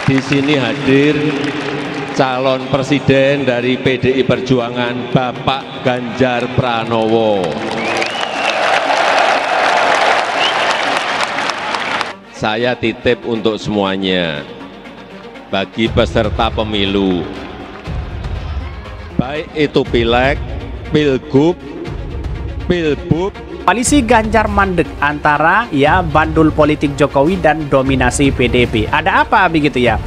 Di sini hadir calon presiden dari PDI Perjuangan, Bapak Ganjar Pranowo. Saya titip untuk semuanya, bagi peserta pemilu, baik itu pileg, pilgub, pilbub. Koalisi Ganjar mandek antara ya bandul politik Jokowi dan dominasi PDIP. Ada apa begitu ya?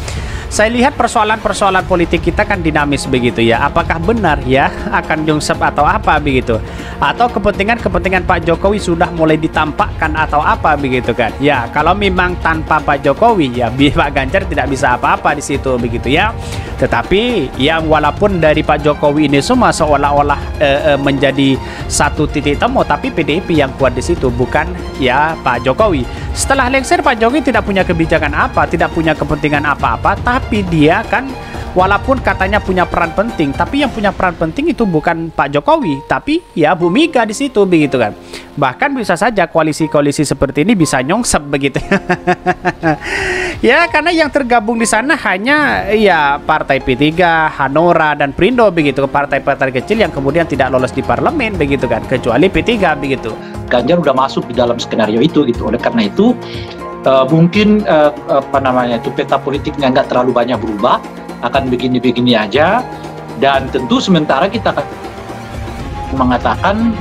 Saya lihat persoalan-persoalan politik kita kan dinamis begitu ya. Apakah benar ya akan nyungsep atau apa begitu? Atau kepentingan-kepentingan Pak Jokowi sudah mulai ditampakkan atau apa begitu kan? Ya, kalau memang tanpa Pak Jokowi ya Pak Ganjar tidak bisa apa-apa di situ begitu ya. Tetapi ya walaupun dari Pak Jokowi ini semua seolah-olah menjadi satu titik temu, tapi PDIP yang kuat di situ bukan ya Pak Jokowi. Setelah lengser Pak Jokowi tidak punya kebijakan apa, tidak punya kepentingan apa-apa, tapi dia kan walaupun katanya punya peran penting, tapi yang punya peran penting itu bukan Pak Jokowi, tapi ya Bu Mega di situ begitu kan. Bahkan bisa saja koalisi-koalisi seperti ini bisa nyongsep begitu. Ya karena yang tergabung di sana hanya ya Partai P3, Hanora dan Perindo begitu, partai-partai kecil yang kemudian tidak lolos di parlemen begitu kan, kecuali P3 begitu. Ganjar udah masuk di dalam skenario itu gitu. Oleh karena itu mungkin peta politiknya nggak terlalu banyak berubah, akan begini-begini aja. Dan tentu sementara kita akan mengatakan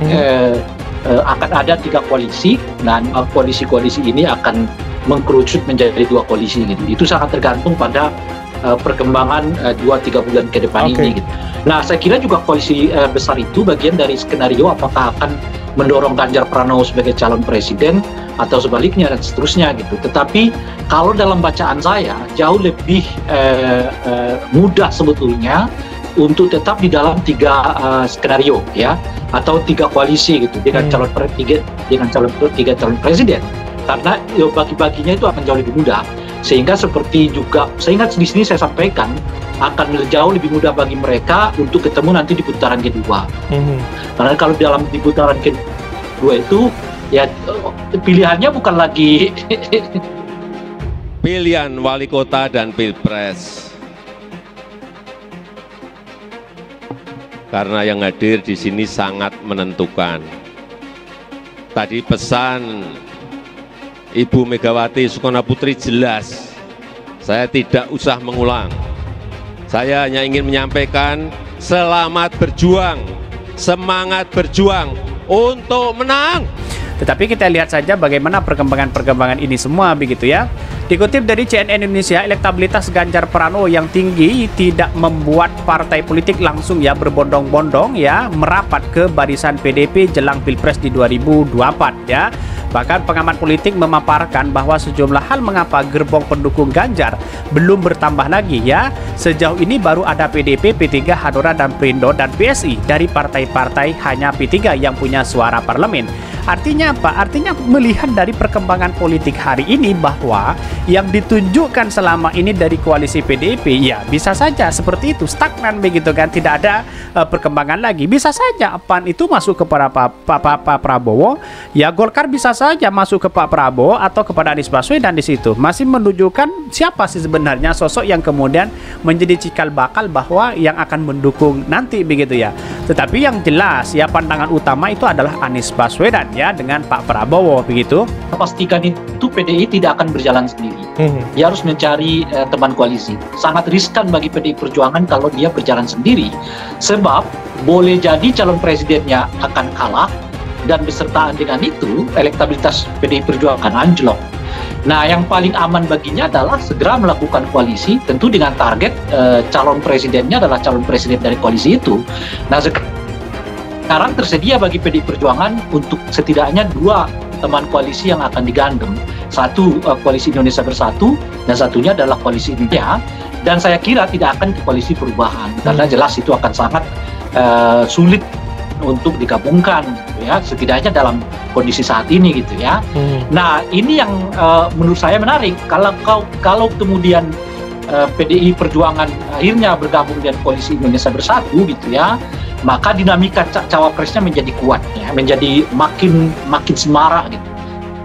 akan ada 3 koalisi, dan koalisi-koalisi ini akan mengkerucut menjadi 2 koalisi gitu. Itu sangat tergantung pada perkembangan 2-3 bulan ke depan ini gitu. Nah saya kira juga koalisi besar itu bagian dari skenario apakah akan mendorong Ganjar Pranowo sebagai calon presiden atau sebaliknya dan seterusnya gitu. Tetapi kalau dalam bacaan saya jauh lebih mudah sebetulnya untuk tetap di dalam 3 skenario ya, atau 3 koalisi gitu dengan calon calon presiden, karena bagi-baginya itu akan jauh lebih mudah. Sehingga seperti juga saya ingat di sini saya sampaikan akan jauh lebih mudah bagi mereka untuk ketemu nanti di putaran kedua. Karena kalau dalam di putaran kedua itu ya pilihannya bukan lagi pilihan wali kota dan pilpres. Karena yang hadir di sini sangat menentukan. Tadi pesan Ibu Megawati Soekarnoputri jelas, saya tidak usah mengulang. Saya hanya ingin menyampaikan selamat berjuang, semangat berjuang untuk menang. Tetapi kita lihat saja bagaimana perkembangan ini semua begitu ya. Dikutip dari CNN Indonesia, elektabilitas Ganjar Pranowo yang tinggi tidak membuat partai politik langsung ya berbondong-bondong ya merapat ke barisan PDIP jelang Pilpres di 2024 ya. Bahkan pengamat politik memaparkan bahwa sejumlah hal mengapa gerbong pendukung Ganjar belum bertambah lagi ya. Sejauh ini baru ada PDIP, P3, Hanura dan Perindo dan PSI. Dari partai-partai hanya P3 yang punya suara parlemen. Artinya apa? Artinya melihat dari perkembangan politik hari ini bahwa yang ditunjukkan selama ini dari koalisi PDIP ya bisa saja seperti itu, stagnan begitu kan, tidak ada perkembangan lagi. Bisa saja PAN itu masuk kepada Pak Prabowo, ya Golkar bisa saja masuk ke Pak Prabowo atau kepada Anies Baswedan di situ. Masih menunjukkan siapa sih sebenarnya sosok yang kemudian menjadi cikal bakal bahwa yang akan mendukung nanti begitu ya. Tetapi yang jelas ya pandangan utama itu adalah Anies Baswedan ya dengan Pak Prabowo begitu. Pastikan itu PDI tidak akan berjalan sendiri. Dia harus mencari teman koalisi. Sangat riskan bagi PDI Perjuangan kalau dia berjalan sendiri. Sebab boleh jadi calon presidennya akan kalah dan bersertaan dengan itu elektabilitas PDI Perjuangan anjlok. Nah, yang paling aman baginya adalah segera melakukan koalisi, tentu dengan target calon presidennya adalah calon presiden dari koalisi itu. Nah, sekarang tersedia bagi PDI Perjuangan untuk setidaknya 2 teman koalisi yang akan digandeng. Satu koalisi Indonesia Bersatu dan satunya adalah koalisi Indonesia. Dan saya kira tidak akan ke koalisi perubahan karena jelas itu akan sangat sulit untuk digabungkan gitu ya, setidaknya dalam kondisi saat ini gitu ya. Nah ini yang menurut saya menarik kalau kemudian PDI Perjuangan akhirnya bergabung dengan koalisi Indonesia Bersatu gitu ya, maka dinamika cawapresnya menjadi kuat ya, menjadi makin semarak gitu.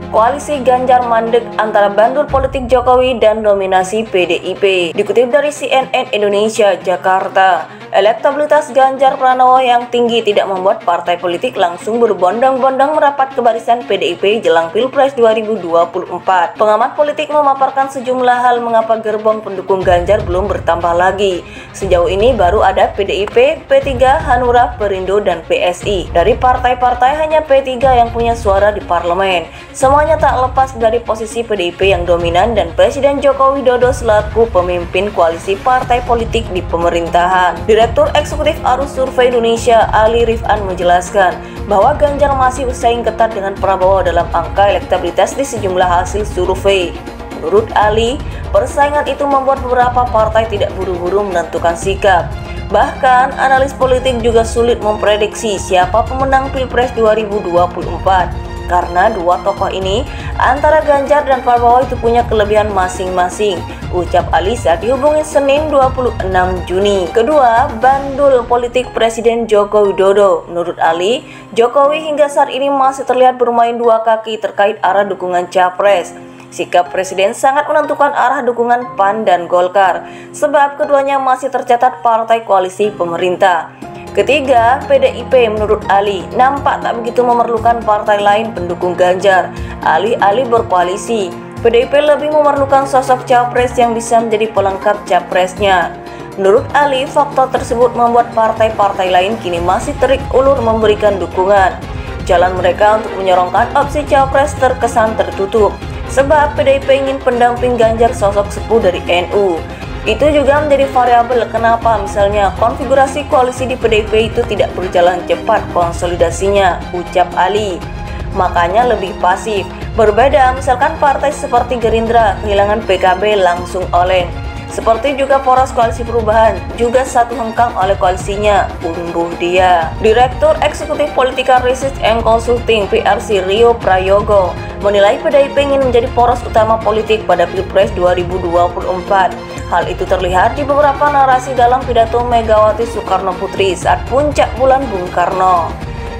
Koalisi Ganjar mandek antara bandul politik Jokowi dan dominasi PDIP. Dikutip dari CNN Indonesia, Jakarta, elektabilitas Ganjar Pranowo yang tinggi tidak membuat partai politik langsung berbondong-bondong merapat ke barisan PDIP jelang Pilpres 2024. Pengamat politik memaparkan sejumlah hal mengapa gerbong pendukung Ganjar belum bertambah lagi. Sejauh ini baru ada PDIP, P3, Hanura, Perindo, dan PSI. Dari partai-partai hanya P3 yang punya suara di parlemen. Semuanya tak lepas dari posisi PDIP yang dominan dan Presiden Joko Widodo selaku pemimpin koalisi partai politik di pemerintahan. Direktur Eksekutif Arus Survei Indonesia, Ali Rifan, menjelaskan bahwa Ganjar masih bersaing ketat dengan Prabowo dalam angka elektabilitas di sejumlah hasil survei. Menurut Ali, persaingan itu membuat beberapa partai tidak buru-buru menentukan sikap. Bahkan, analis politik juga sulit memprediksi siapa pemenang Pilpres 2024. Karena dua tokoh ini antara Ganjar dan Prabowo itu punya kelebihan masing-masing, ucap Ali saat dihubungi Senin 26 Juni. Kedua, bandul politik Presiden Joko Widodo. Menurut Ali, Jokowi hingga saat ini masih terlihat bermain dua kaki terkait arah dukungan capres. Sikap Presiden sangat menentukan arah dukungan PAN dan Golkar, sebab keduanya masih tercatat partai koalisi pemerintah. Ketiga, PDIP menurut Ali nampak tak begitu memerlukan partai lain pendukung Ganjar. Alih-alih berkoalisi, PDIP lebih memerlukan sosok capres yang bisa menjadi pelengkap capresnya. Menurut Ali, faktor tersebut membuat partai-partai lain kini masih terik ulur memberikan dukungan. Jalan mereka untuk menyorongkan opsi capres terkesan tertutup, sebab PDIP ingin pendamping Ganjar sosok sepuh dari NU. Itu juga menjadi variabel kenapa misalnya konfigurasi koalisi di PDIP itu tidak berjalan cepat konsolidasinya, ucap Ali. Makanya lebih pasif. Berbeda misalkan partai seperti Gerindra kehilangan PKB langsung oleng. Seperti juga poros koalisi perubahan juga satu hengkang oleh koalisinya, unduh dia. Direktur Eksekutif Political Research and Consulting PRC Rio Prayogo menilai PDIP ingin menjadi poros utama politik pada Pilpres 2024. Hal itu terlihat di beberapa narasi dalam pidato Megawati Soekarno Putri saat puncak bulan Bung Karno.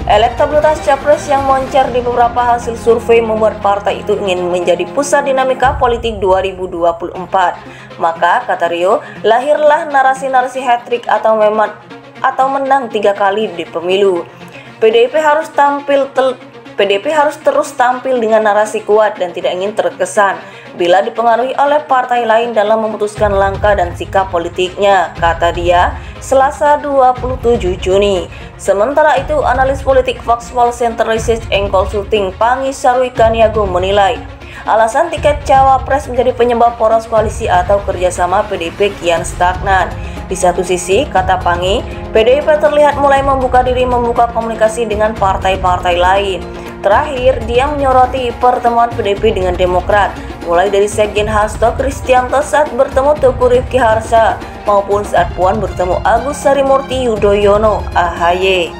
Elektabilitas capres yang moncer di beberapa hasil survei membuat partai itu ingin menjadi pusat dinamika politik 2024. Maka, kata Rio, lahirlah narasi-narasi hat-trick atau menang 3 kali di pemilu. PDIP harus terus tampil dengan narasi kuat dan tidak ingin terkesan bila dipengaruhi oleh partai lain dalam memutuskan langkah dan sikap politiknya, kata dia, Selasa 27 Juni. Sementara itu, analis politik Foxpol Center Research and Consulting Pangi Sarwi Kaniago menilai alasan tiket cawapres menjadi penyebab poros koalisi atau kerjasama PDIP kian stagnan. Di satu sisi, kata Pangi, PDIP terlihat mulai membuka komunikasi dengan partai-partai lain. Terakhir, dia menyoroti pertemuan PDIP dengan Demokrat, mulai dari Sekjen Hasto Kristianto saat bertemu Teguh Rifki Harsha maupun saat Puan bertemu Agus Harimurti Yudhoyono (AHY).